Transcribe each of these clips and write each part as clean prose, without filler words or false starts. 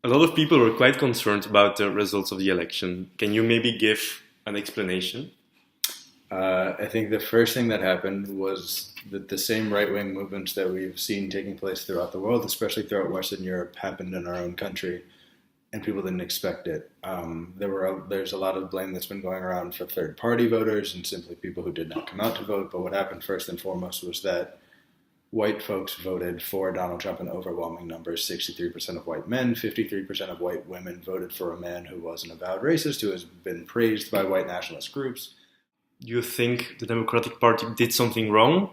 A lot of people were quite concerned about the results of the election. Can you maybe give an explanation? I think the first thing that happened was that the same right wing movements that we've seen taking place throughout the world, especially throughout Western Europe, happened in our own country, and people didn't expect it. There's a lot of blame that's been going around for third party voters and simply people who did not come out to vote. But what happened first and foremost was that white folks voted for Donald Trump in overwhelming numbers. 63% of white men, 53% of white women voted for a man who was an avowed racist, who has been praised by white nationalist groups. Do you think the Democratic Party did something wrong?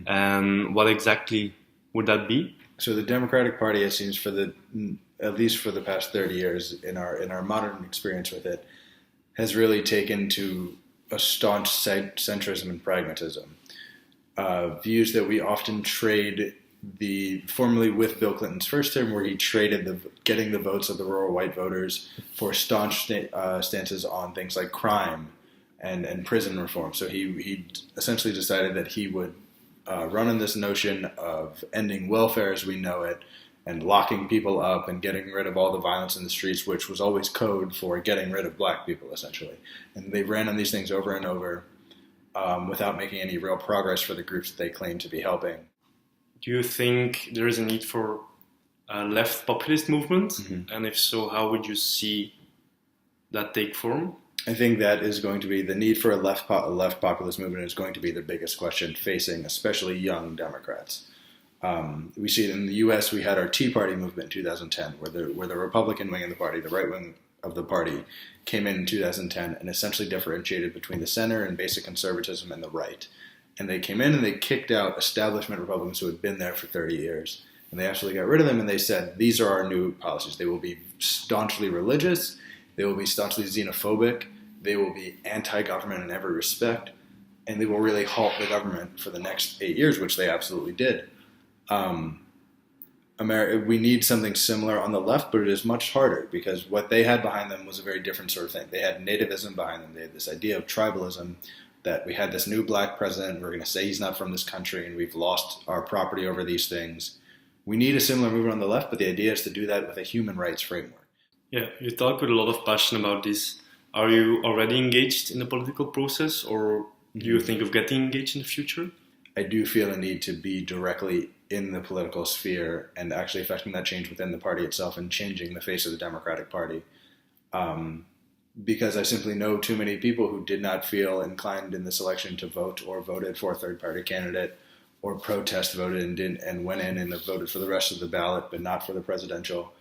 And what exactly would that be? So the Democratic Party, it seems, at least for the past 30 years, in our modern experience with it, has really taken to a staunch centrism and pragmatism. Views that we often trade formerly with Bill Clinton's first term, where he traded getting the votes of the rural white voters for staunch stances on things like crime and prison reform. So he essentially decided that he would run on this notion of ending welfare as we know it and locking people up and getting rid of all the violence in the streets, which was always code for getting rid of black people, essentially. And they ran on these things over and over without making any real progress for the groups that they claim to be helping. Do you think there is a need for a left populist movement? And if so, how would you see that take form? I think that is going to be the need for a left populist movement is going to be the biggest question facing especially young Democrats. We see it in the U.S. We had our Tea Party movement in 2010, where the Republican wing of the party, the right wing of the party, came in 2010 and essentially differentiated between the center and basic conservatism and the right. And they came in and they kicked out establishment Republicans who had been there for 30 years. And they absolutely got rid of them, and they said, these are our new policies. They will be staunchly religious. They will be staunchly xenophobic. They will be anti-government in every respect. And they will really halt the government for the next 8 years, which they absolutely did. We need something similar on the left, but it is much harder because what they had behind them was a very different sort of thing. They had nativism behind them. They had this idea of tribalism, that we had this new black president. We're going to say he's not from this country and we've lost our property over these things. We need a similar movement on the left, but the idea is to do that with a human rights framework. Yeah, you talk with a lot of passion about this. Are you already engaged in the political process, or do you think of getting engaged in the future? I do feel a need to be directly in the political sphere and actually affecting that change within the party itself and changing the face of the Democratic Party. Because I simply know too many people who did not feel inclined in this election to vote or voted for a third-party candidate or protest voted and went in and voted for the rest of the ballot but not for the presidential.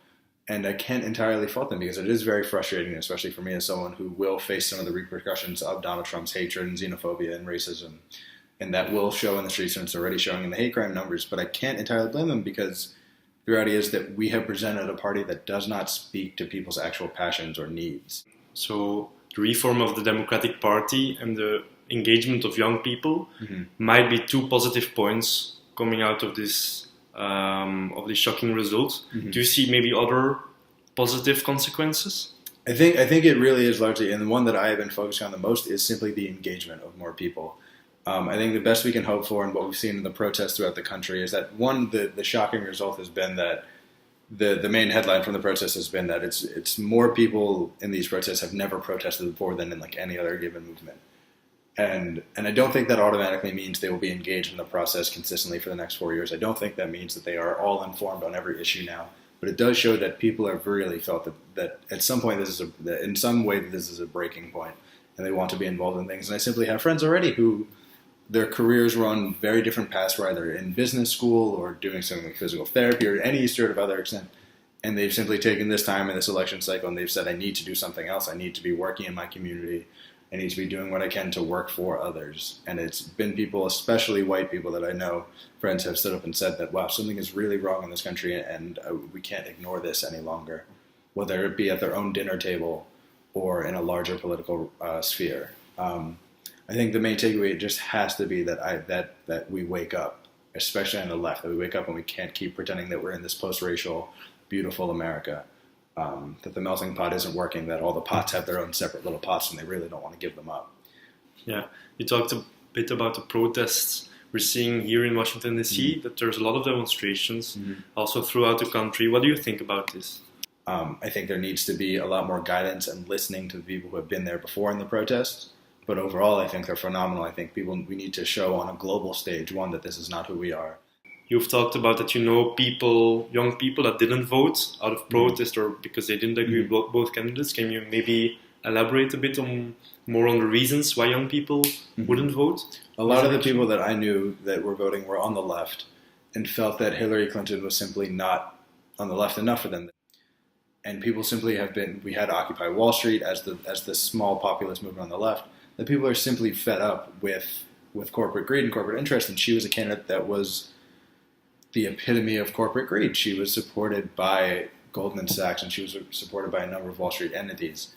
And I can't entirely fault them because it is very frustrating, especially for me as someone who will face some of the repercussions of Donald Trump's hatred and xenophobia and racism. And that will show in the streets, and it's already showing in the hate crime numbers. But I can't entirely blame them because the reality is that we have presented a party that does not speak to people's actual passions or needs. So the reform of the Democratic Party and the engagement of young people might be two positive points coming out of this shocking result. Do you see maybe other positive consequences? I think it really is largely, and the one that I have been focusing on the most is simply the engagement of more people. I think the best we can hope for and what we've seen in the protests throughout the country is that, one, the shocking result has been that the main headline from the protests has been that it's more people in these protests have never protested before than in like any other given movement. And I don't think that automatically means they will be engaged in the process consistently for the next 4 years. I don't think that means that they are all informed on every issue now. But it does show that people have really felt that at some point in some way this is a breaking point, and they want to be involved in things. And I simply have friends already who their careers were on very different paths, were either in business school or doing something like physical therapy or any sort of other extent. And they've simply taken this time in this election cycle and they've said, I need to do something else. I need to be working in my community. I need to be doing what I can to work for others. And it's been people, especially white people that I know, friends have stood up and said that, wow, something is really wrong in this country and we can't ignore this any longer, whether it be at their own dinner table or in a larger political sphere. I think the main takeaway just has to be that we wake up, especially on the left, that we wake up and we can't keep pretending that we're in this post-racial, beautiful America. That the melting pot isn't working, that all the pots have their own separate little pots and they really don't want to give them up. Yeah, you talked a bit about the protests we're seeing here in Washington, D.C., that there's a lot of demonstrations also throughout the country. What do you think about this? I think there needs to be a lot more guidance and listening to the people who have been there before in the protests. But overall, I think they're phenomenal. I think we need to show on a global stage, one, that this is not who we are. You've talked about that you know young people that didn't vote out of protest or because they didn't agree with both candidates. Can you maybe elaborate a bit more on the reasons why young people wouldn't vote? A lot of the people that I knew that were voting were on the left and felt that Hillary Clinton was simply not on the left enough for them. And people simply we had Occupy Wall Street as the small populist movement on the left. The people are simply fed up with corporate greed and corporate interest, and she was a candidate that was the epitome of corporate greed. She was supported by Goldman Sachs, and she was supported by a number of Wall Street entities.